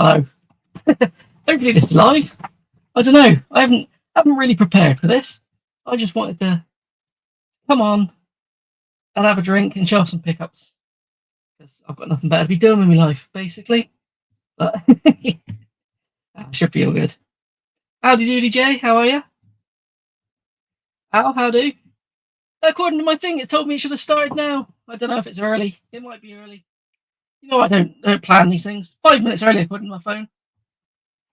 Hello. Hopefully this is live. I don't know. I haven't really prepared for this. I just wanted to come on and have a drink and show off some pickups because I've got nothing better to be doing in my life, basically. But should be all good. Howdy doody, Jay. How are you? Al, how do? According to my thing, it told me it should have started now. I don't know if it's early. It might be early. You know, I don't plan these things. 5 minutes early, according to my phone.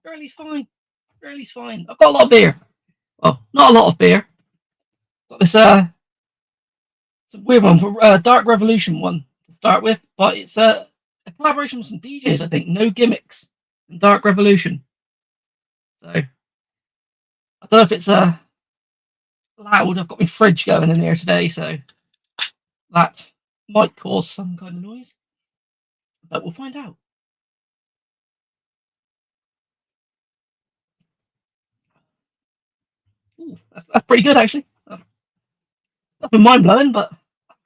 Early's fine. Early's fine. I've got a lot of beer. Well, not a lot of beer. Got this some weird one, Dark Revolution one to start with, but it's a collaboration with some DJs, I think. No Gimmicks and Dark Revolution. So I don't know if it's loud. I've got my fridge going in here today, so that might cause some kind of noise, but we'll find out. Ooh, that's pretty good, actually. Nothing mind blowing, but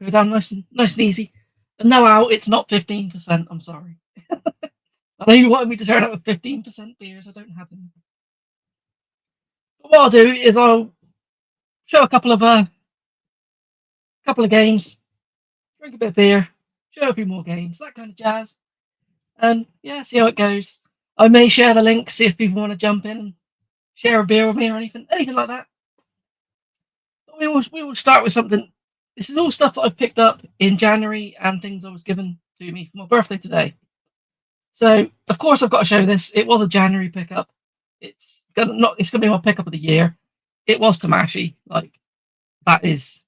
go down nice and easy. And no, Al, it's not 15%. I'm sorry. I know you wanted me to turn out with 15% beers. I don't have any. But what I'll do is I'll show a couple of games, drink a bit of beer, show a few more games, that kind of jazz, and yeah, see how it goes. I may share the link, see if people want to jump in and share a beer with me or anything like that. But we will start with something. This is all stuff that I've picked up in January and things I was given to me for my birthday today. So of course I've got to show this. It was a January pickup. It's gonna be my pickup of the year. It was Tamashi. Like, that is,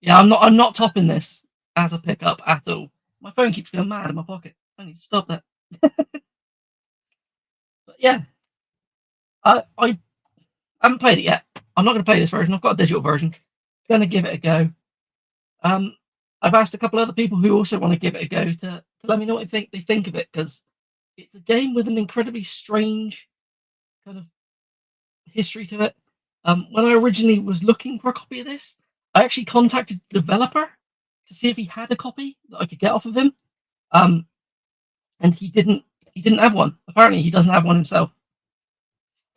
yeah. I'm not topping this as a pickup at all. My phone keeps going mad in my pocket. I need to stop that. But yeah, I haven't played it yet. I'm not going to play this version. I've got a digital version. Going to give it a go. I've asked a couple other people who also want to give it a go to let me know what they think of it, because it's a game with an incredibly strange kind of history to it. When I originally was looking for a copy of this, I actually contacted the developer to see if he had a copy that I could get off of him. And he didn't have one. Apparently he doesn't have one himself.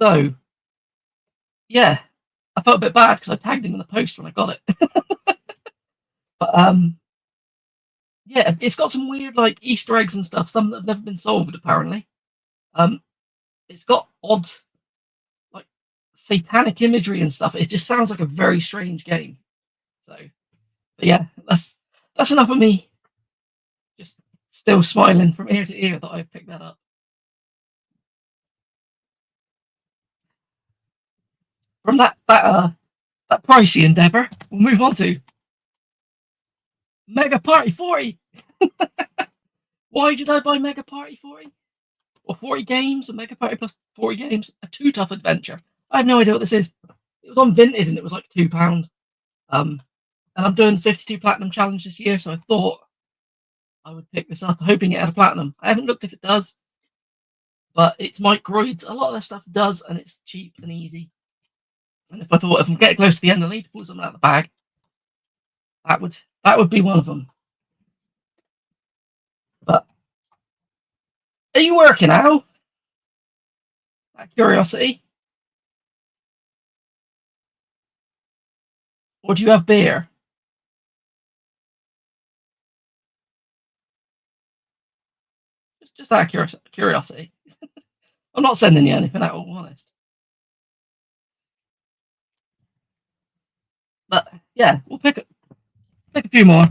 So yeah, I felt a bit bad because I tagged him in the post when I got it. But yeah, it's got some weird like Easter eggs and stuff, some that have never been solved apparently. It's got odd like satanic imagery and stuff. It just sounds like a very strange game. So but yeah, that's enough of me just still smiling from ear to ear that I've picked that up. From that pricey endeavor, we'll move on to Mega Party 40. Why did I buy Mega Party 40? Or 40 games, a Mega Party plus 40 games, a Too Tough Adventure. I have no idea what this is. It was on Vinted and it was like £2. And I'm doing the 52 Platinum Challenge this year, so I thought I would pick this up, hoping it had a Platinum. I haven't looked if it does, but it's microids. A lot of that stuff does, and it's cheap and easy. And if I'm getting close to the end, I need to pull something out of the bag, that would be one of them. But are you working now? Out of curiosity, or do you have beer? Just out of curiosity. I'm not sending you anything out, I'm honest. But yeah, we'll pick a few more.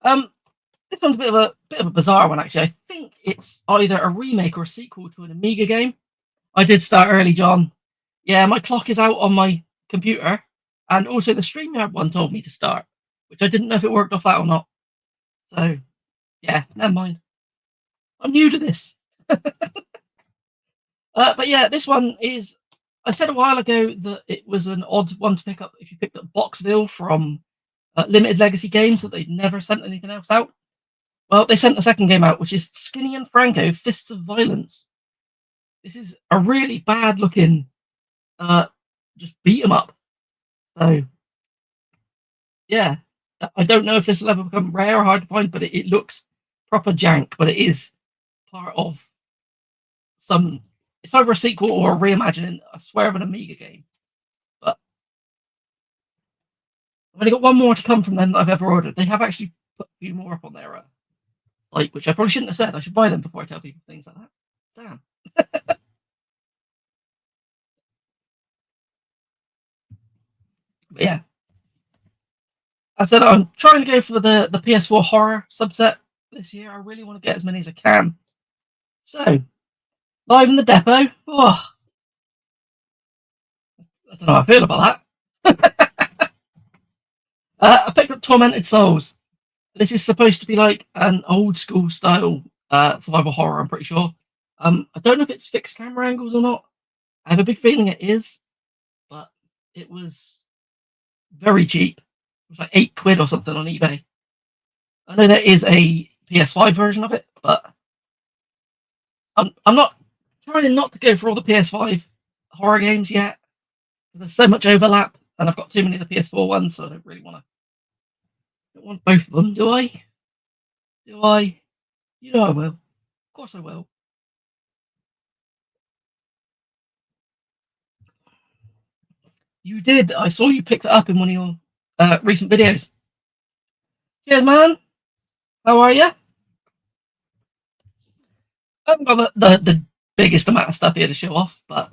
This one's a bit of a bizarre one, actually. I think it's either a remake or a sequel to an Amiga game. I did start early, John. Yeah, my clock is out on my computer, and also the StreamYard one told me to start, which I didn't know if it worked off that or not. So yeah, never mind. I'm new to this. But yeah, this one is. I said a while ago that it was an odd one to pick up if you picked up Boxville from Limited Legacy Games, that they'd never sent anything else out. Well, they sent the second game out, which is Skinny and Franco, Fists of Violence. This is a really bad looking just beat 'em up. So yeah, I don't know if this will ever become rare or hard to find, but it looks proper jank, but it is part of some. It's either a sequel or a reimagining, I swear, of an Amiga game. But I've only got one more to come from them that I've ever ordered. They have actually put a few more up on their site, which I probably shouldn't have said. I should buy them before I tell people things like that. Damn. But yeah, I said I'm trying to go for the PS4 horror subset this year. I really want to get as many as I can. So, live in the depot. Oh, I don't know how I feel about that. I picked up Tormented Souls. This is supposed to be like an old school style survival horror, I'm pretty sure. I don't know if it's fixed camera angles or not. I have a big feeling it is, but it was very cheap. It was like £8 or something on eBay. I know there is a PS5 version of it, but I'm not trying not to go for all the PS5 horror games yet because there's so much overlap, and I've got too many of the PS4 ones, so I don't really want to. I don't want both of them, do I? Do I? You know I will. Of course I will. You did. I saw you picked it up in one of your recent videos. Cheers, man. How are you? I haven't got the biggest amount of stuff here to show off, but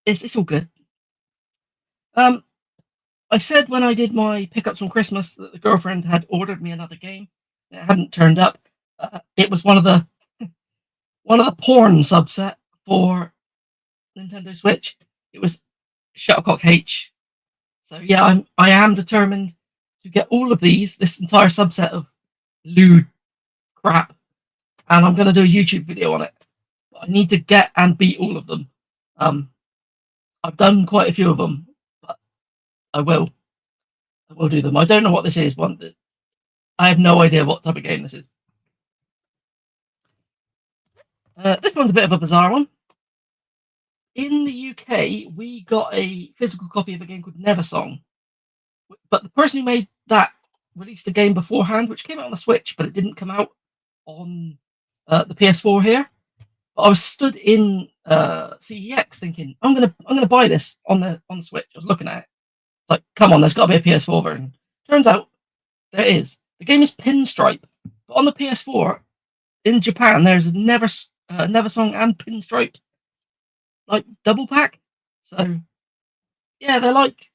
it's all good. I said when I did my pickups from Christmas that the girlfriend had ordered me another game. And it hadn't turned up. It was one of the porn subset for Nintendo Switch. It was Shuttlecock H. So yeah, I am determined to get all of these, this entire subset of lewd crap, and I'm going to do a YouTube video on it. But I need to get and beat all of them. I've done quite a few of them, but I will do them. I don't know what this is. I have no idea what type of game this is. This one's a bit of a bizarre one. In the UK, we got a physical copy of a game called Neversong, but the person who made that released a game beforehand, which came out on the Switch, but it didn't come out on the PS4 here. But I was stood in CEX thinking, I'm gonna buy this on the Switch. I was looking at it, it's like, come on, there's got to be a PS4 version. Turns out there is. The game is Pinstripe, but on the PS4 in Japan, there's Neversong and Pinstripe like double pack. So yeah, they're like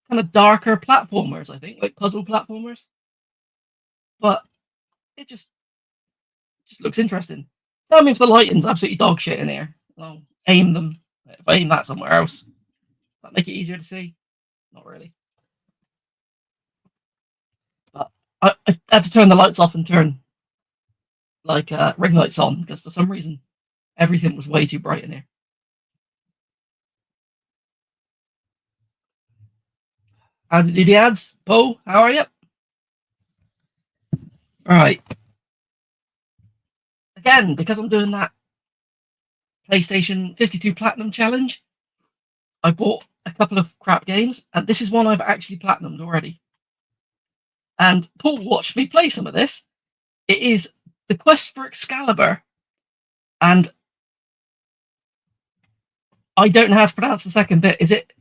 kind of darker platformers, I think, like puzzle platformers. But it just looks interesting. Tell me if the lighting's absolutely dog shit in here. I'll aim them. If I aim that somewhere else, does that make it easier to see? Not really. But I had to turn the lights off and turn like ring lights on because for some reason everything was way too bright in here. How did you do the ads? Paul, how are you? Right. Again, because I'm doing that PlayStation 52 Platinum Challenge, I bought a couple of crap games, and this is one I've actually platinumed already. And Paul watched me play some of this. It is The Quest for Excalibur, and I don't know how to pronounce the second bit. Is it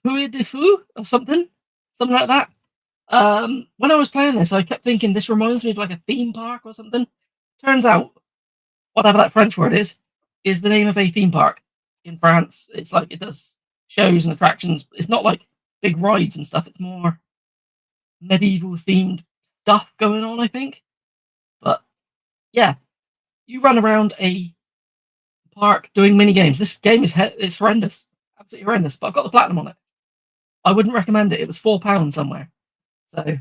Puy de Fou or something? Something like that? When I was playing this, I kept thinking this reminds me of like a theme park or something. Turns out, whatever that French word is the name of a theme park in France. It's like it does shows and attractions. It's not like big rides and stuff. It's more medieval themed stuff going on, I think. But yeah, you run around a park doing mini games. This game is horrendous, absolutely horrendous. But I've got the platinum on it. I wouldn't recommend it. It was £4 somewhere. So,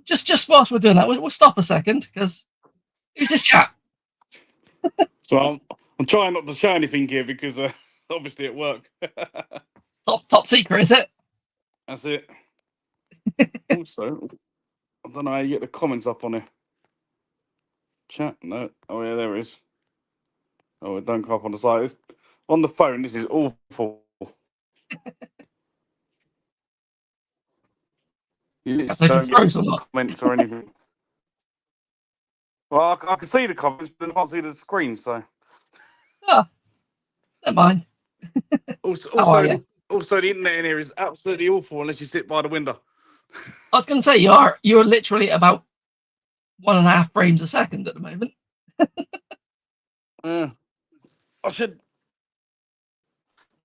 just whilst we're doing that, we'll stop a second because who's this chat? So I'm trying not to show anything here because obviously at work. top secret, is it? That's it. Also, I don't know how you get the comments up on it. Chat? No. Oh yeah, there it is. Oh, it don't come up on the side. It's on the phone. This is awful. You literally don't get comments or anything. Well, I can see the comments, but I can't see the screen. So Oh, never mind. also, How are also, you? also, the internet in here is absolutely awful unless you sit by the window. I was going to say you're literally about 1.5 frames a second at the moment. Yeah, I should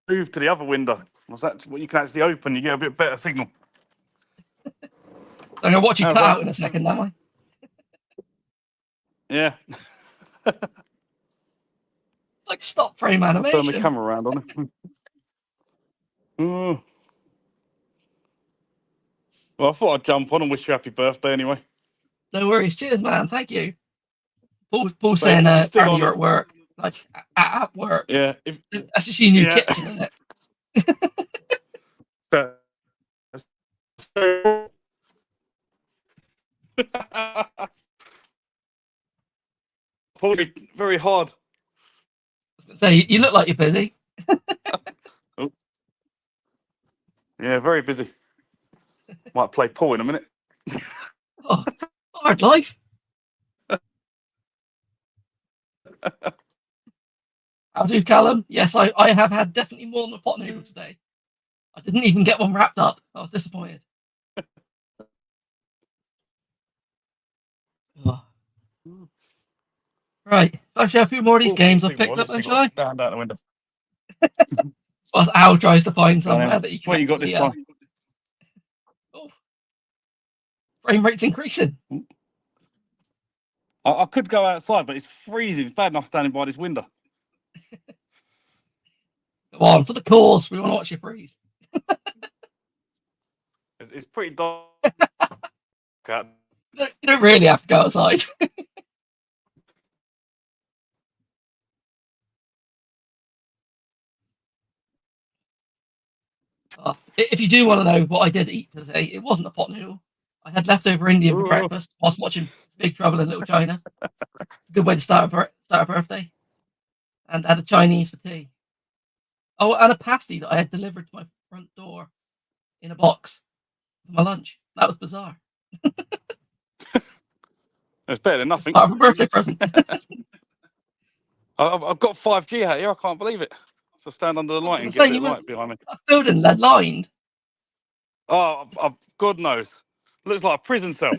move to the other window. What's that? What you can actually open, you get a bit better signal. I'm going to watch you How's cut that? out in a second, am I? Yeah, It's like stop frame I'll turn my animation. camera around on it. Oh. Well, I thought I'd jump on and wish you happy birthday anyway. No worries. Cheers, man. Thank you. Paul So saying if you're still apparently on you're it, at work. Like at work. yeah, if That's just your new yeah, kitchen, isn't it? so- Probably very hard. I was gonna say you look like you're busy. Oh, yeah, very busy. Might play pool in a minute. Oh, hard life. How do, Callum? Yes, I have had definitely more than a pot noodle today. I didn't even get one wrapped up. I was disappointed. Oh. Right, I'll share a few more of these games I've picked up then, shall I? Down the window. Whilst Al tries to find Go on somewhere then. that you can What you got this actually. time? Oh, frame rate's increasing. I could go outside, but it's freezing. It's bad enough standing by this window. Go on, for the cause. We want to watch you freeze. It's pretty dark out. You don't really have to go outside. If you do want to know what I did eat today, it wasn't a pot noodle. I had leftover Indian for Ooh. breakfast whilst watching Big Trouble in Little China. Good way to start a birthday. And had a Chinese for tea. Oh, and a pasty that I had delivered to my front door in a box for my lunch. That was bizarre. It's better than nothing. Part of a birthday present. I've got 5G out here. I can't believe it. So stand under the light and get a bit of light behind me. A building lead lined. Oh, God knows. Looks like a prison cell.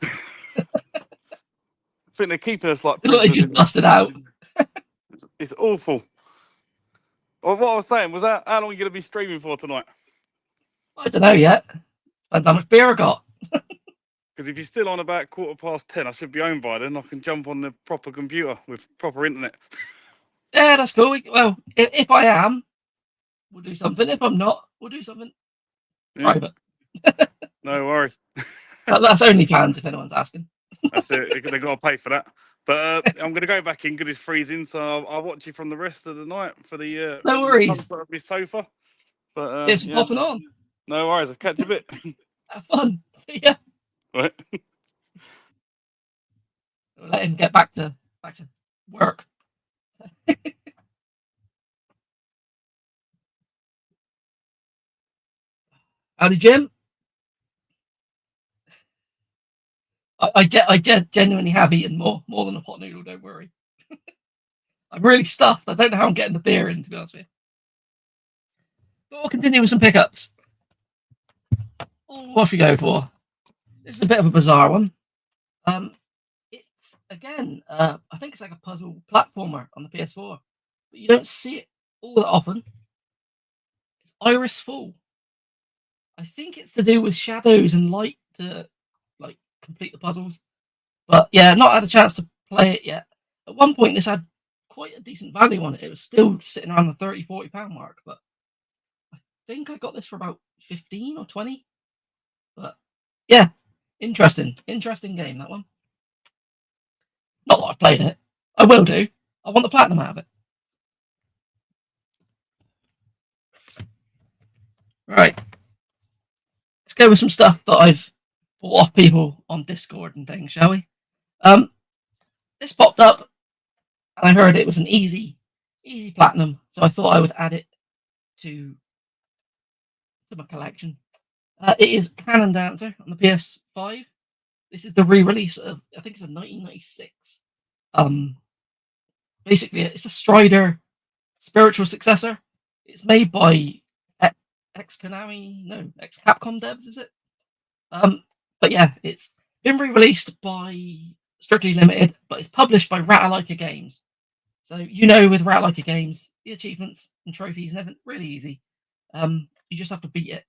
I think they're keeping us like It looked like prisoners. just busted out. It's awful. Well, what I was saying was, how long are you going to be streaming for tonight? I don't know yet. Depends how much beer I got. Because if you're still on about 10:15, I should be home by then. I can jump on the proper computer with proper internet. Yeah, that's cool. Well, if I am, we'll do something. If I'm not, we'll do something private. No worries. That's OnlyFans if anyone's asking. That's it. They've got to pay for that. But I'm going to go back in because it's freezing. So I'll watch you from the rest of the night for the no worries. comfort of my sofa. But Cheers for popping on. No worries. I'll catch you a bit. Have fun. See ya. Right. We'll let him get back to work. Howdy, Jim. I genuinely have eaten more than a pot noodle. Don't worry. I'm really stuffed. I don't know how I'm getting the beer in, to be honest with you. But we'll continue with some pickups. What should we go for? This is a bit of a bizarre one. It's again, I think it's like a puzzle platformer on the PS4, but you don't see it all that often. It's Iris Full. I think it's to do with shadows and light to like complete the puzzles. But yeah, not had a chance to play it yet. At one point, this had quite a decent value on it. It was still sitting around the £30-40 mark, but I think I got this for about 15 or 20. But yeah, interesting game, that one. Not that I've played it. I will do. I want the platinum out of it. Right. Let's go with some stuff that I've bought off people on Discord and things, shall we? This popped up and I heard it was an easy platinum, so I thought I would add it to my collection. It is Cannon Dancer on the PS5. This is the re-release of, I think it's a 1996. Um, Basically, it's a Strider spiritual successor. It's made by ex Konami, no, ex Capcom devs, is it? But yeah, it's been re-released by Strictly Limited, but it's published by Ratalaika Games. So with Ratalaika Games, the achievements and trophies never really easy. You just have to beat it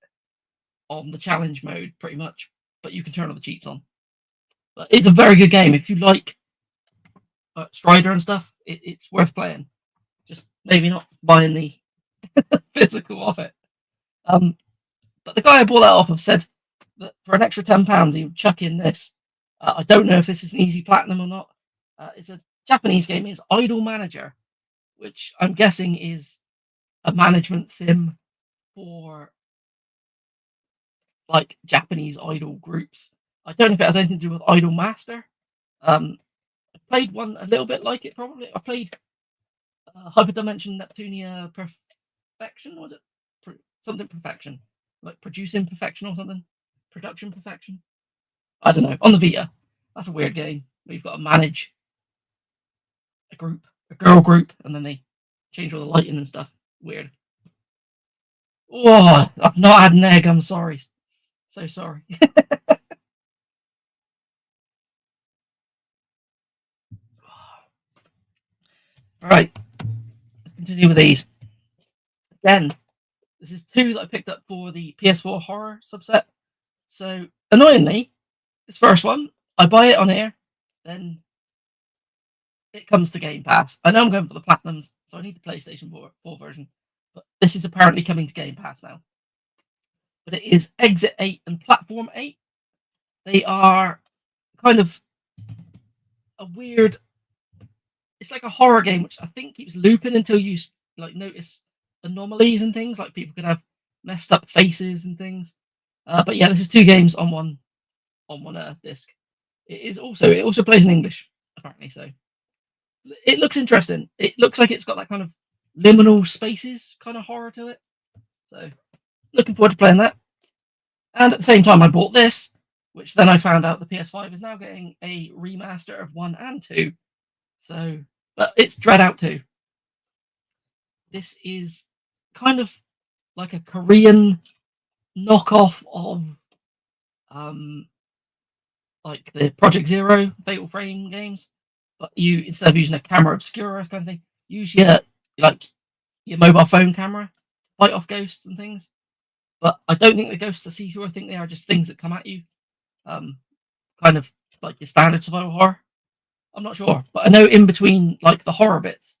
on the challenge mode, pretty much. But you can turn all the cheats on. But it's a very good game if you like Strider and stuff. It's worth playing. Just maybe not buying the physical of it. But the guy I bought that off of said that for an extra £10 he would chuck in this. I don't know if this is an easy platinum or not. It's a Japanese game. It's Idol Manager, which I'm guessing is a management sim for like Japanese idol groups. I don't know if it has anything to do with Idol Master. I played one a little bit like it. Probably I played Hyperdimension Neptunia Perfection. Was it something Perfection? Like producing perfection or something? Production perfection? I don't know. On the Vita. That's a weird game. We've got to manage a group, a girl group, and then they change all the lighting and stuff. Weird. Oh, I've not had an egg. I'm sorry. So sorry. All right. Let's continue with these. Again, this is two that I picked up for the PS4 horror subset. So, annoyingly, this first one, I buy it on here, then it comes to Game Pass. I know I'm going for the Platinums, so I need the PlayStation 4 version, but this is apparently coming to Game Pass now. But it is Exit 8 and Platform 8. They are kind of a weird... It's like a horror game, which I think keeps looping until you notice anomalies and things, like people could have messed up faces and things. But yeah, this is two games on one disc. It also plays in English apparently, so it looks interesting. It looks like it's got that kind of liminal spaces kind of horror to it. So looking forward to playing that. And at the same time, I bought this, which then I found out the PS5 is now getting a remaster of 1 and 2. So, but it's Dread Out 2. This is kind of like a Korean knockoff of like the Project Zero Fatal Frame games, but you, instead of using a camera obscura kind of thing, use your mobile phone camera to fight off ghosts and things. But I don't think the ghosts are see-through. I think they are just things that come at you, kind of like your standard survival horror. I'm not sure, but I know in between like the horror bits,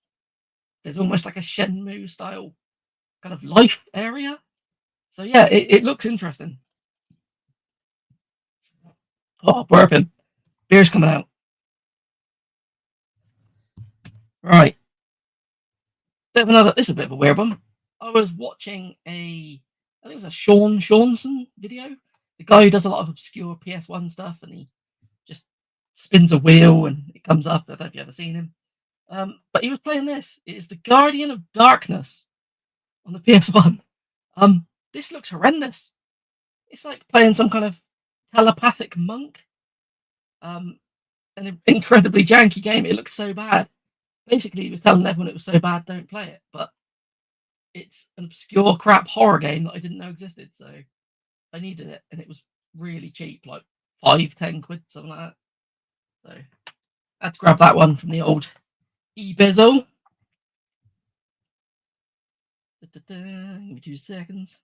there's almost like a Shenmue style kind of life area. So yeah, it looks interesting. Oh, burping. Beer's coming out. Right. This is a bit of a weird one. I was watching I think it was a Sean Shaunson video. The guy who does a lot of obscure PS1 stuff, and he just spins a wheel and it comes up. I don't know if you've ever seen him. But he was playing this. It is the Guardian of Darkness on the PS1. This looks horrendous. It's like playing some kind of telepathic monk. An incredibly janky game. It looks so bad. Basically, he was telling everyone it was so bad, don't play it. But it's an obscure crap horror game that I didn't know existed, so I needed it, and it was really cheap, like 5-10 quid, something like that. So I had to grab that one from the old eBizzle. Give me 2 seconds.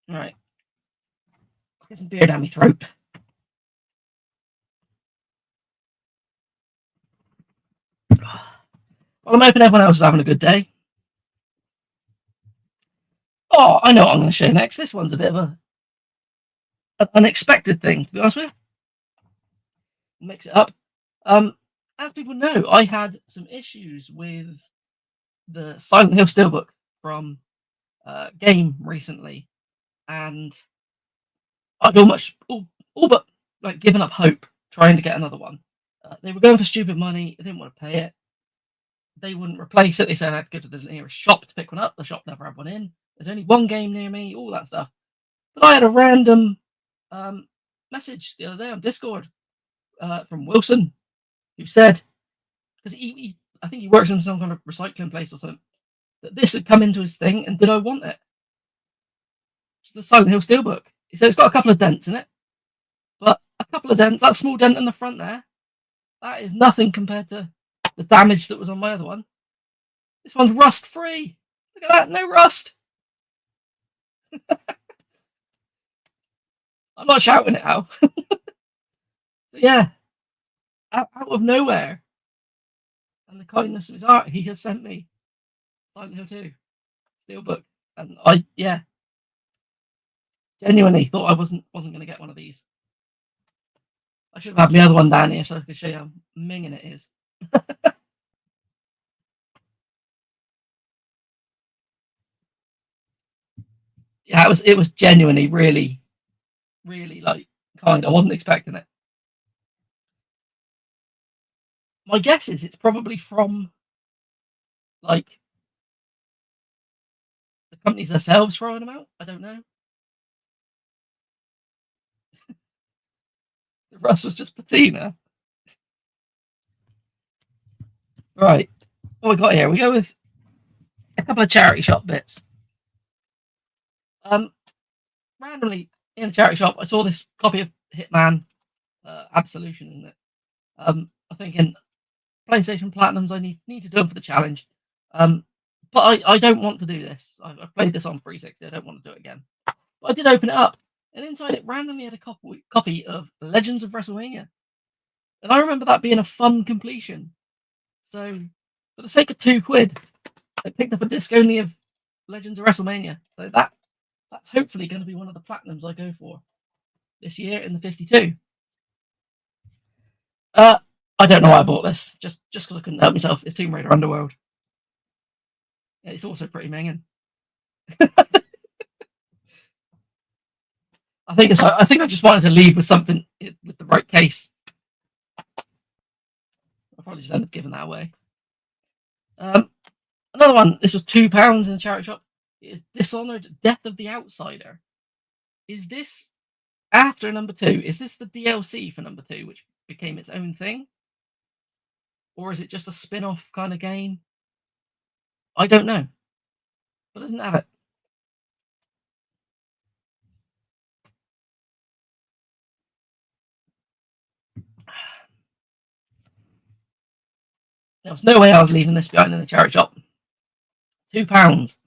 All right, let's get some beer down my throat. Well, I'm hoping everyone else is having a good day. Oh, I know what I'm going to show next. This one's a bit of an unexpected thing, to be honest with you. Mix it up. As people know, I had some issues with the Silent Hill Steelbook from Game recently, and I'd almost all but like given up hope trying to get another one. They were going for stupid money. I didn't want to pay it. They wouldn't replace it. They said I had to go to the nearest shop to pick one up. The shop never had one in. There's only one game near me, all that stuff. But I had a random message the other day on Discord from Wilson, who said, because I think he works in some kind of recycling place or something, that this had come into his thing, and did I want it? It's the Silent Hill Steelbook. He said it's got a couple of dents in it, but a couple of dents, that small dent in the front there, that is nothing compared to the damage that was on my other one. This one's rust free. Look at that, no rust. I'm not shouting it out. So yeah, out of nowhere, and the kindness of his heart, he has sent me Silent Hill 2 Steelbook, and I genuinely thought I wasn't going to get one of these. I should have had my other one down here so I could show you how minging it is. Yeah, it was genuinely really, really like kind. I wasn't expecting it. My guess is it's probably from like the companies themselves throwing them out. I don't know. The rust was just patina. Right. What we got here? We go with a couple of charity shop bits. Randomly in the charity shop, I saw this copy of Hitman Absolution, isn't it? I'm thinking PlayStation Platinums, I need to do them for the challenge. But I don't want to do this. I've played this on 360. I don't want to do it again. But I did open it up, and inside it randomly had a copy of Legends of WrestleMania. And I remember that being a fun completion. So, for the sake of £2, I picked up a disc only of Legends of WrestleMania. So that's hopefully going to be one of the platinums I go for this year in the 52. I don't know why I bought this. Just because I couldn't help myself. It's Tomb Raider Underworld. It's also pretty minging. I think I just wanted to leave with something with the right case. I'll probably just end up giving that away. Another one. This was £2 in the charity shop. It is Dishonored: Death of the Outsider. Is this after number 2? Is this the DLC for number 2, which became its own thing, or is it just a spin-off kind of game? I don't know, but I didn't have it. There was no way I was leaving this behind in the charity shop. £2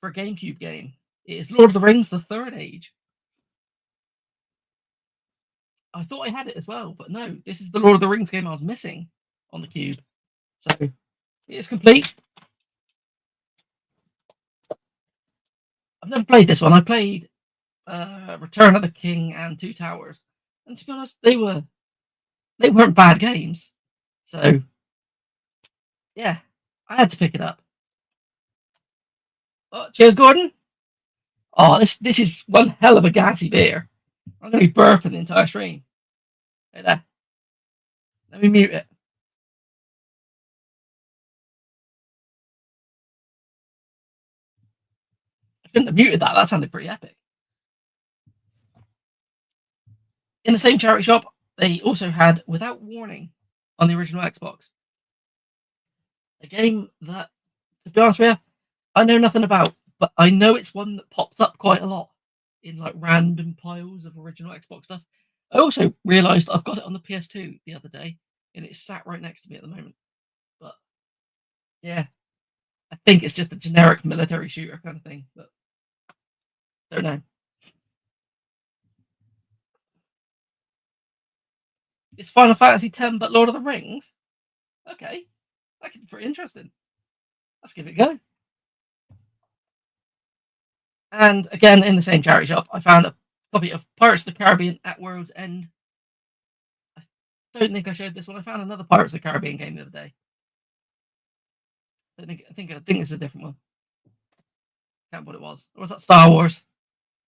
for a GameCube game. It is Lord of the Rings: The Third Age. I thought I had it as well, but no, this is the Lord of the Rings game I was missing on the Cube. So it is complete. I've never played this one. I played Return of the King and Two Towers, and to be honest, they weren't bad games. So yeah, I had to pick it up. Oh, cheers, Gordon. Oh, this is one hell of a gassy beer. I'm going to be burping the entire stream. Hey there. Let me mute it. I shouldn't have muted that. That sounded pretty epic. In the same charity shop, they also had Without Warning on the original Xbox. A game that, to be honest with you, I know nothing about, but I know it's one that pops up quite a lot in like random piles of original Xbox stuff. I also realised I've got it on the PS2 the other day, and it's sat right next to me at the moment. But yeah, I think it's just a generic military shooter kind of thing, but don't know. It's Final Fantasy X, but Lord of the Rings. Okay, that could be pretty interesting. Let's give it a go. And again, in the same charity shop, I found a copy of Pirates of the Caribbean at World's End. I don't think I showed this one. I found another Pirates of the Caribbean game the other day. I think it's a different one. Can't remember what it was. Or was that Star Wars?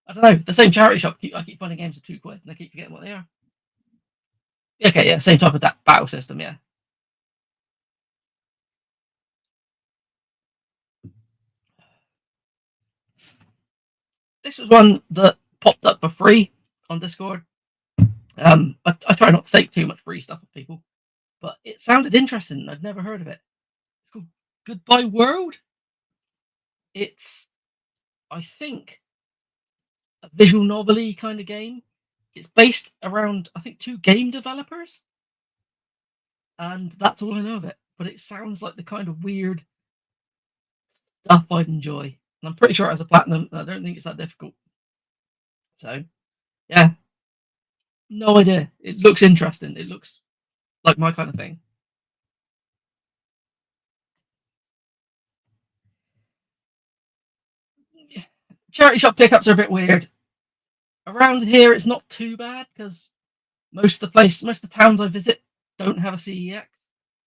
I don't know. The same charity shop. I keep finding games for £2, and I keep forgetting what they are. Okay, yeah, same type of that battle system, yeah. this was one that popped up for free on Discord. I try not to take too much free stuff with people, but it sounded interesting. I'd never heard of it. It's called Goodbye World. It's, I think, a visual novel-y kind of game. It's based around, I think, two game developers, and that's all I know of it. But it sounds like the kind of weird stuff I'd enjoy. And I'm pretty sure it has a platinum, and I don't think it's that difficult. So, yeah, no idea. It looks interesting. It looks like my kind of thing. Charity shop pickups are a bit weird. Around here, it's not too bad because most of the towns I visit don't have a CEX,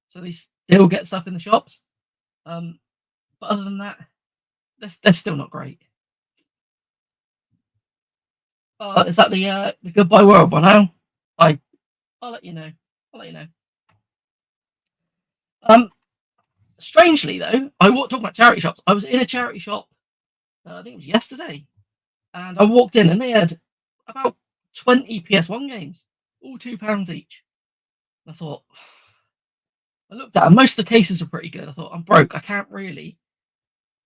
so they still get stuff in the shops. But other than that, they're still not great. Is that the Goodbye World one now? I'll let you know. I'll let you know. Strangely though, talking about charity shops. I was in a charity shop. I think it was yesterday, and I walked in and they had about 20 PS1 games, all £2 each. And I thought, I looked at them. Most of the cases are pretty good. I thought, I'm broke. I can't really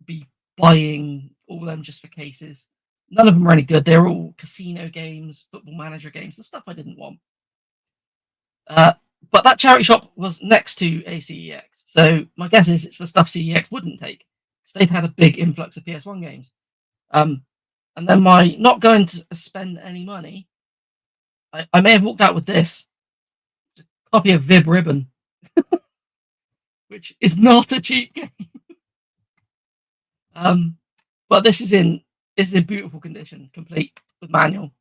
be buying all of them just for cases. None of them are any good. They're all casino games, football manager games, the stuff I didn't want. But that charity shop was next to a CEX. So my guess is it's the stuff CEX wouldn't take, because they'd had a big influx of PS1 games. And then my not going to spend any money, I may have walked out with this, a copy of Vib Ribbon, which is not a cheap game. But this is in beautiful condition, complete with manual.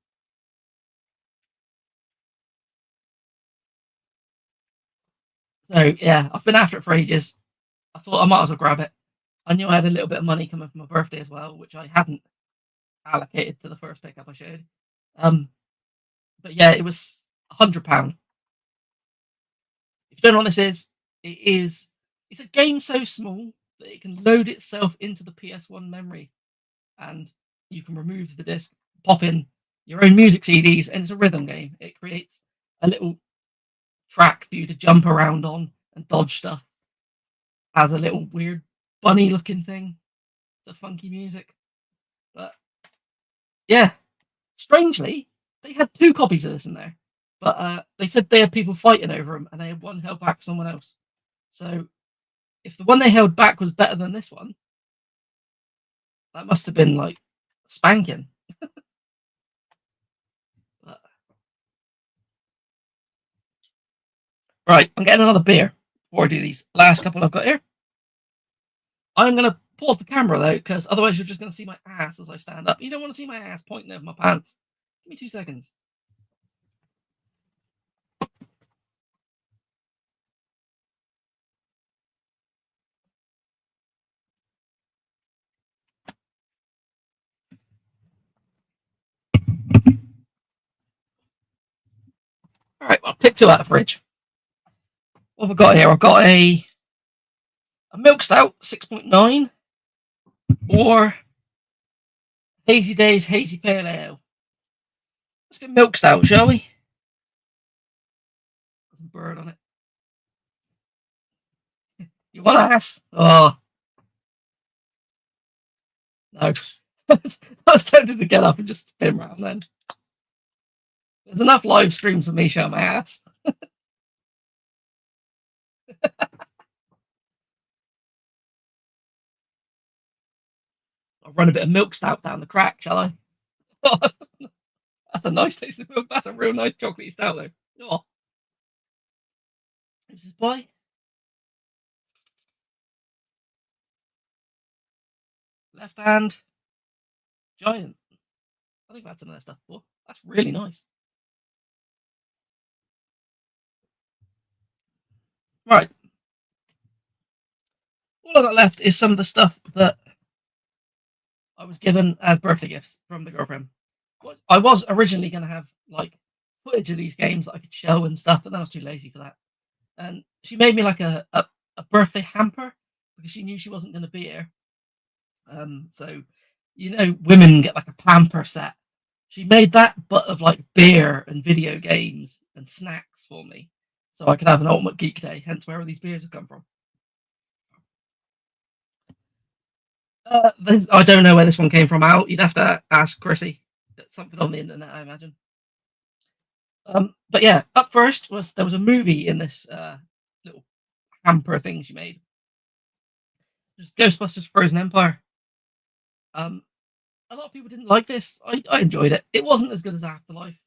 So yeah, I've been after it for ages. I thought I might as well grab it. I knew I had a little bit of money coming for my birthday as well, which I hadn't allocated to the first pickup I should. But yeah, it was £100. If you don't know what this is, it's a game so small that it can load itself into the PS1 memory, and you can remove the disc, pop in your own music CDs, and it's a rhythm game. It creates a little track for you to jump around on and dodge stuff. Has a little weird bunny looking thing, the funky music. But yeah, strangely, they had 2 copies of this in there, but they said they had people fighting over them, and they had one held back for someone else. So if the one they held back was better than this one, that must have been like spanking. But... Right, I'm getting another beer before I do these last couple I've got here. I'm going to pause the camera though, because otherwise you're just going to see my ass as I stand up. You don't want to see my ass pointing over my pants. Give me 2 seconds. All right, well, I'll pick 2 out of the fridge. What have I got here? I've got a milk stout 6.9 or Hazy Days Hazy Pale Ale. Let's get milk stout, shall we? There's a bird on it. You want ass? Oh no. I was tempted to get up and just spin around then. There's enough live streams of me showing my ass. I'll run a bit of milk stout down the crack, shall I? That's a nice taste of milk. That's a real nice chocolatey stout, though. Oh. Who's this boy? Left hand. Giant. I think I've had some of that stuff before. That's really nice. Right. All I got left is some of the stuff that I was given as birthday gifts from the girlfriend. I was originally going to have like footage of these games that I could show and stuff, but then I was too lazy for that. And she made me like a birthday hamper because she knew she wasn't going to be here. So You know, women get like a pamper set. She made that, but of like beer and video games and snacks for me, so I could have an ultimate geek day. Hence, where all these beers have come from. I don't know where this one came from. Out, you'd have to ask Chrissy. It's something on the internet, I imagine. But yeah, up first was there was a movie in this little hamper thing she made. Just Ghostbusters Frozen Empire. Um, a lot of people didn't like this. I enjoyed it. It wasn't as good as Afterlife.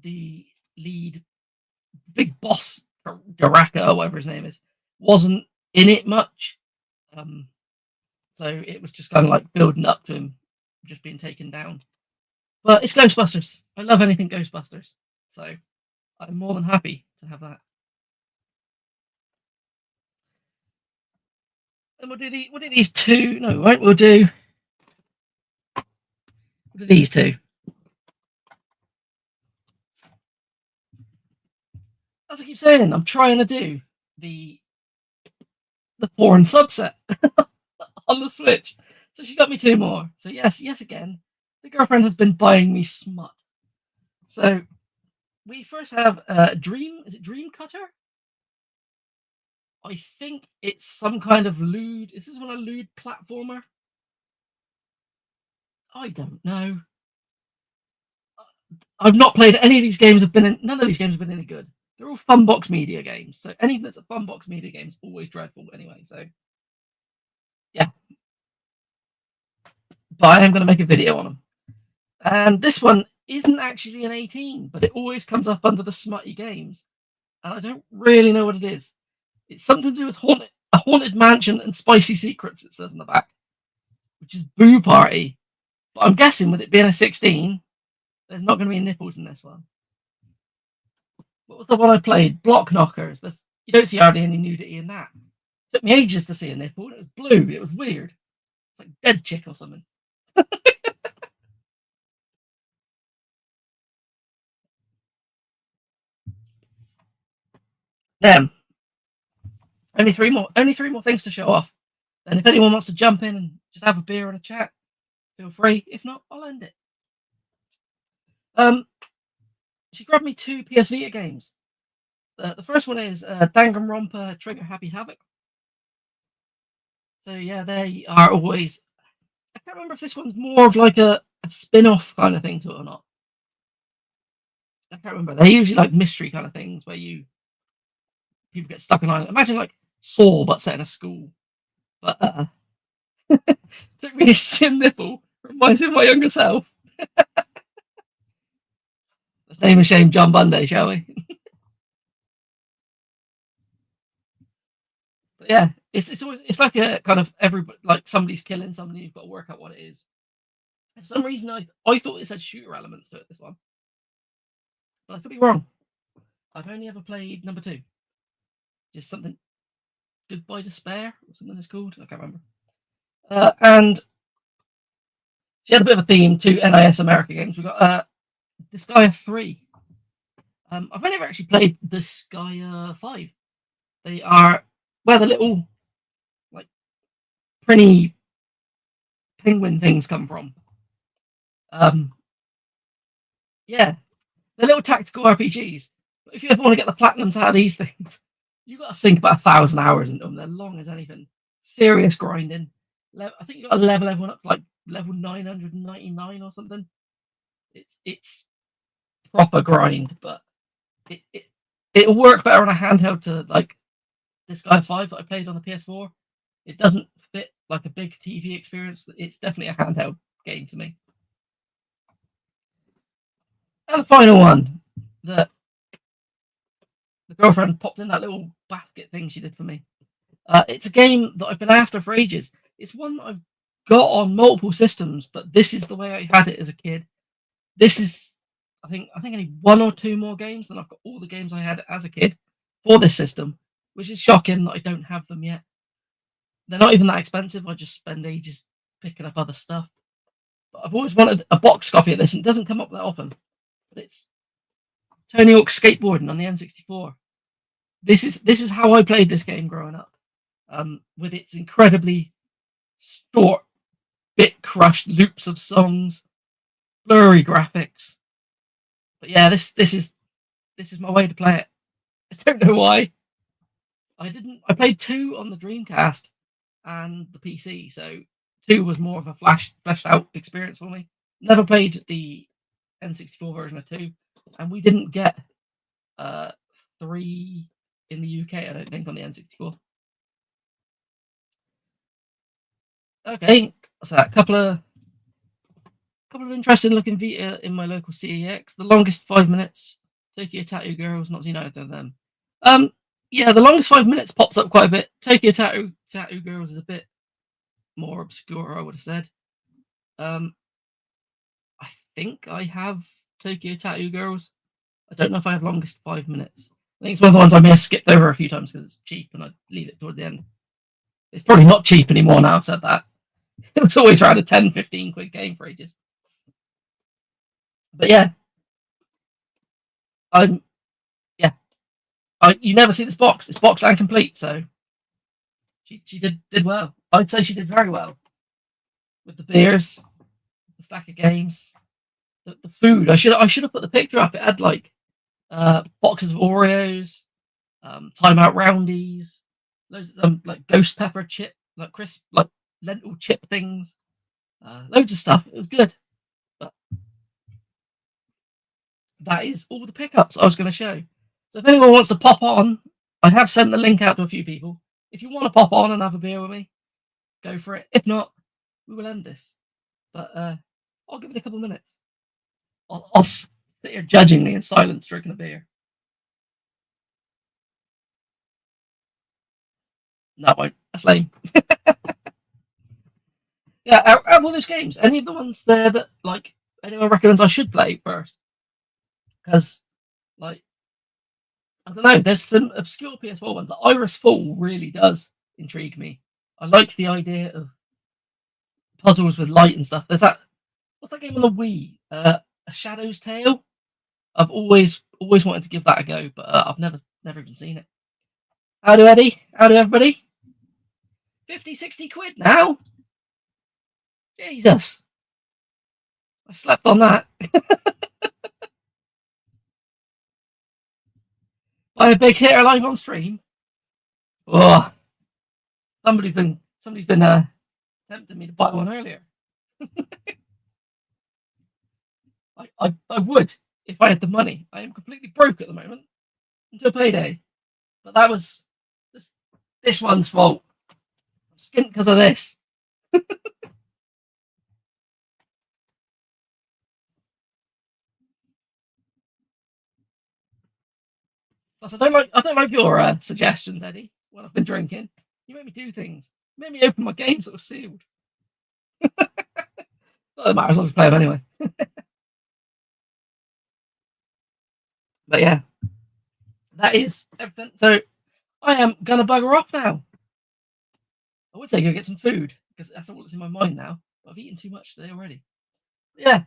The lead big boss, Garaka or whatever his name is, wasn't in it much. Um, so it was just kind of like building up to him just being taken down. But it's Ghostbusters. I love anything Ghostbusters. So I'm more than happy to have that. And we'll do these two. No, we won't. We'll do these two. As I keep saying, I'm trying to do the porn subset on the Switch. So she got me two more. So yes, yet again, the girlfriend has been buying me smut. So we first have Dream. Is it Dream Cutter? I think it's some kind of lewd. Is this one a lewd platformer? I don't know. I've not played any of these games. None of these games have been any good. They're all Funbox Media games. So anything that's a Funbox Media game is always dreadful anyway. So yeah, but I am going to make a video on them. And this one isn't actually an 18, but it always comes up under the smutty games, and I don't really know what it is. It's something to do with a haunted mansion and spicy secrets. It says in the back, which is Boo Party. But I'm guessing with it being a 16, there's not going to be nipples in this one. What was the one I played? Block Knockers. You don't see hardly any nudity in that. It took me ages to see a nipple. It was blue. It was weird. It's like Dead Chick or something. Them. Only three more. Only three more things to show off. And if anyone wants to jump in and just have a beer and a chat, feel free. If not, I'll end it. She grabbed me two PS Vita games. The first one is Danganronpa Trigger Happy Havoc. So yeah, they are always. I can't remember if this one's more of like a spin-off kind of thing to it or not. I can't remember. They're usually like mystery kind of things where people get stuck on island. Imagine like Saw but set in a school. But took me a shin nipple. Reminds me of my younger self. Let's name and shame John Bunday, shall we? But yeah, it's always it's like a kind of like somebody's killing somebody. You've got to work out what it is. For some reason, I thought it had shooter elements to it. This one, but I could be wrong. I've only ever played number 2. Just something Goodbye Despair or something it's called. I can't remember. And she had a bit of a theme to NIS America games. We got Disgaea 3. I've only ever actually played Disgaea 5. They are where the little like prinny penguin things come from. Yeah, they're little tactical RPGs. But if you ever want to get the platinums out of these things, you got to sink about 1,000 hours into them. They're long as anything. Serious grinding. I think you got to level everyone up to like level 999 or something. It's proper grind, but it'll work better on a handheld to like Disgaea 5 that I played on the PS4. It doesn't fit like a big TV experience. It's definitely a handheld game to me. And the final one that the girlfriend popped in that little basket thing she did for me. It's a game that I've been after for ages. It's one that I've got on multiple systems, but this is the way I had it as a kid. This is, I think only 1 or 2 more games than I've got all the games I had as a kid for this system, which is shocking that I don't have them yet. They're not even that expensive. I just spend ages picking up other stuff. But I've always wanted a box copy of this, and it doesn't come up that often. But it's Tony Hawk's Skateboarding on the N64. This is how I played this game growing up, with its incredibly short bit crushed loops of songs, blurry graphics. But yeah, this is my way to play it. I don't know why. I played 2 on the Dreamcast and the PC, so 2 was more of a fleshed out experience for me. Never played the N64 version of 2, and we didn't get 3 in the UK, I don't think, on the N64. Okay, so a couple of interesting looking Vita in my local CEX. The longest 5 minutes. Tokyo Tattoo Girls, not seen either of them. Yeah, the longest 5 minutes pops up quite a bit. Tokyo Tattoo Girls is a bit more obscure, I would have said. I think I have Tokyo Tattoo Girls. I don't know if I have longest 5 minutes. I think it's one of the ones I may have skipped over a few times because it's cheap and I leave it towards the end. It's probably not cheap anymore now I've said that. It was always around a 10-15 quid game for ages. But yeah, you never see this box. It's box and complete, so she did well. I'd say she did very well with the beers, the stack of games, the food. I should have put the picture up. It had like boxes of Oreos, timeout roundies, loads of like ghost pepper chip, like crisp, like lentil chip things, loads of stuff. It was good. But that is all the pickups I was going to show. So if anyone wants to pop on, I have sent the link out to a few people. If you want to pop on and have a beer with me, go for it. If not, we will end this. But I'll give it a couple of minutes. I'll sit here judging me in silence, drinking a beer. No, I won't. That's lame. Yeah, out of all those games, any of the ones there that like anyone recommends I should play first? Because like I don't know, there's some obscure PS4 ones. The Iris Fall really does intrigue me. I like the idea of puzzles with light and stuff. There's that. What's that game on the Wii? A Shadow's Tale. I've always wanted to give that a go, but I've never even seen it. How do Eddie? How do everybody? 50, 60 quid now? Jesus. I slept on that. By a big hitter live on stream. Oh, somebody's been tempting me to buy one earlier. I would if I had the money. I am completely broke at the moment until payday. But that was this one's fault. I'm skint because of this. Plus, I don't like your suggestions, Eddie. When I've been drinking, you make me do things. You made me open my games that were sealed. Doesn't matter as long as I play them anyway. But yeah, that is everything. So I am gonna bugger off now. I would say go get some food because that's all that's in my mind now. But I've eaten too much today already. But yeah,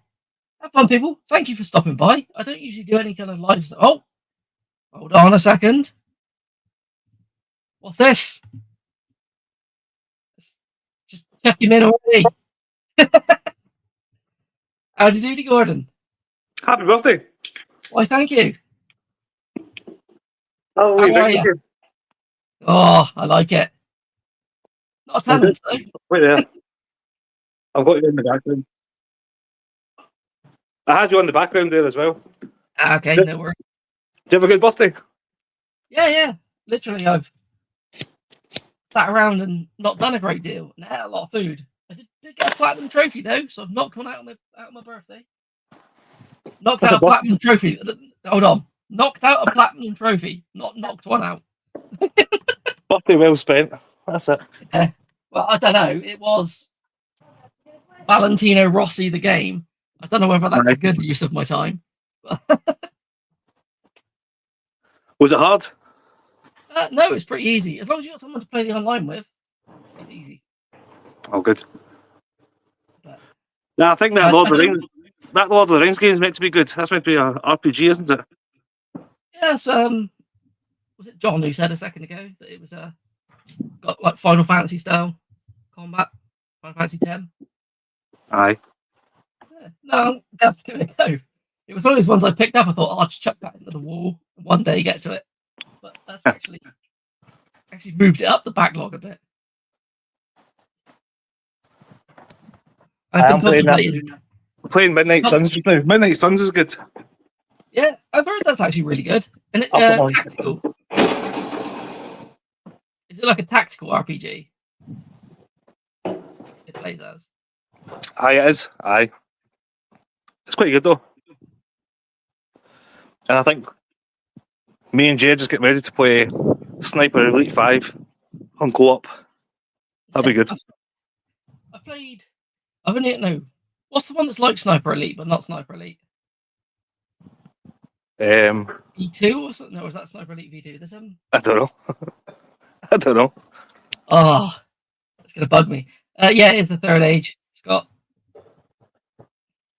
have fun, people. Thank you for stopping by. I don't usually do any kind of live stuff. Oh, hold on a second. What's this? Just check him in already. Howdy doody, Gordon. Happy birthday. Why, thank you. How are you? Oh, I like it. Not attendance, though. Wait there. I've got you in the background. I had you on the background there as well. Okay, no worries. Did you have a good birthday? Yeah. Literally, I've sat around and not done a great deal and ate a lot of food. I did get a platinum trophy though, so I've knocked one out of my birthday. Knocked out a platinum trophy. Hold on. Knocked out a platinum trophy, not knocked one out. Birthday well spent. That's it. Yeah. Well, I don't know. It was Valentino Rossi the game. I don't know whether that's a good use of my time. Was it hard? No, it's pretty easy. As long as you got someone to play the online with, it's easy. Oh, good. Yeah, I think that Lord of the Rings game is meant to be good. That's meant to be an RPG, isn't it? Yes. Was it John who said a second ago that it was got like Final Fantasy style combat, Final Fantasy X? Aye. Yeah. No, I'm glad to give it a go. It was one of those ones I picked up. I thought, I'll just chuck that into the wall and one day get to it. But that's actually moved it up the backlog a bit. I've been I'm playing that. contemplating. I'm playing Midnight Suns just now. Midnight Suns is good. Yeah, I've heard that's actually really good. And it, I'll put on. tactical. Is it like a tactical RPG? It plays as. Aye, it is. Aye. It's quite good though. And I think me and Jay just getting ready to play Sniper Elite 5 on co-op. That'll be good. I've played. I've only no. What's the one that's like Sniper Elite but not Sniper Elite? V2 or something? No, is that Sniper Elite V2? There's I don't know. I don't know. Oh, it's gonna bug me. Yeah, it is the Third Age. It's got.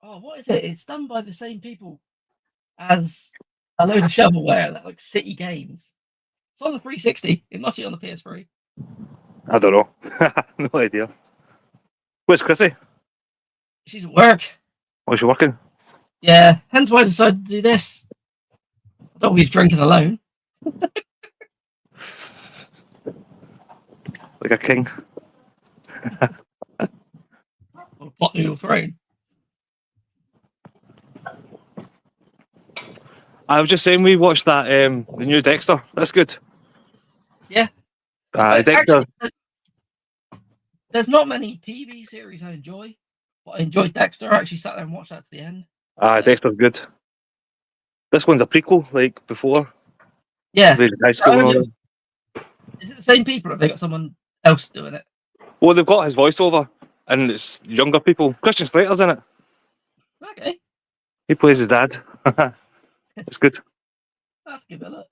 Oh, what is it? It's done by the same people as a load of shovelware, that like City Games. It's on the 360. It must be on the PS3. I don't know. No idea. Where's Chrissy? She's at work. Oh, she working? Yeah, hence why I decided to do this. I don't want to be drinking alone. Like a king. On a pot noodle throne. I was just saying we watched that the new Dexter. That's good. Yeah. Dexter. Actually, there's not many TV series I enjoy, but I enjoyed Dexter. I actually sat there and watched that to the end. Dexter's good. This one's a prequel, like before. Yeah. The high school and all that. Is it the same people or have they got someone else doing it? Well, they've got his voiceover, and it's younger people. Christian Slater's in it. Okay. He plays his dad. It's good. I'll have to give it a look.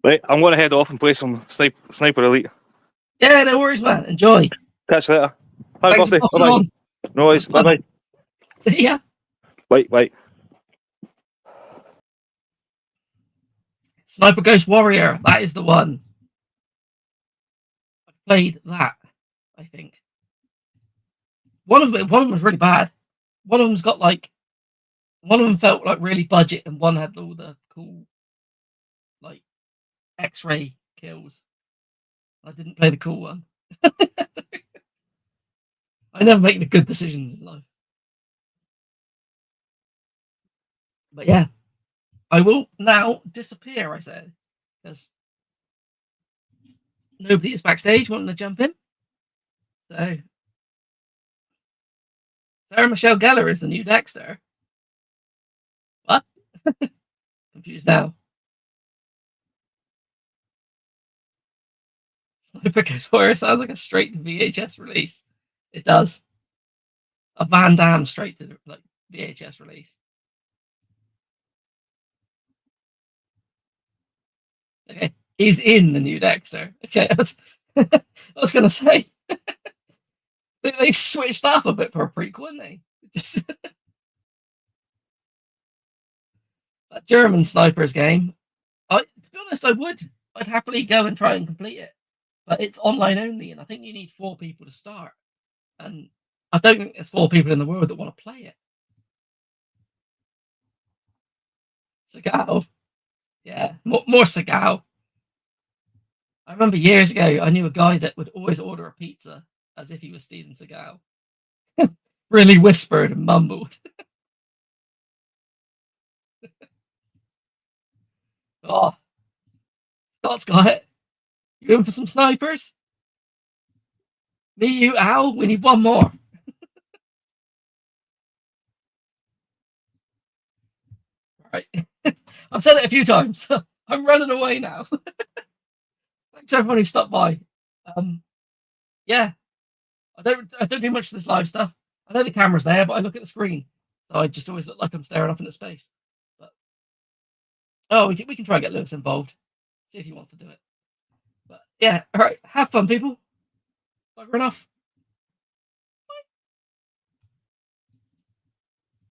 Right, I'm going to head off and play some Sniper Elite. Yeah, no worries, man. Enjoy. Catch you later. Have a Thanks birthday. for popping Bye-bye. on. No worries. Bye-bye. See ya. Bye. Sniper Ghost Warrior. That is the one. I played that, I think. One of them was really bad. One of them felt like really budget, and one had all the cool, like, X-ray kills. I didn't play the cool one. I never make the good decisions in life. But yeah, I will now disappear, I said, because nobody is backstage wanting to jump in. So, Sarah Michelle Gellar is the new Dexter. What? Confused now. Sniper Ghost Warrior sounds like a straight to VHS release. It does. A Van Damme straight to like VHS release. Okay, he's in the new Dexter. Okay, I was going to say they switched up a bit for a prequel, didn't they? Just that German snipers game. To be honest, I'd happily go and try and complete it, but it's online only, and I think you need 4 people to start, and I don't think there's 4 people in the world that want to play it. Seagal, yeah, more Seagal. I remember years ago, I knew a guy that would always order a pizza as if he was Steven Seagal. Really whispered and mumbled. Oh, Scott's got it. You in for some snipers? Me, you, Al. We need one more. Right. I've said it a few times. I'm running away now. Thanks everyone who stopped by. Yeah, I don't do much of this live stuff. I know the camera's there, but I look at the screen, so I just always look like I'm staring off into space. But we can try and get Lewis involved. See if he wants to do it. But yeah, all right. Have fun, people. Bugger enough.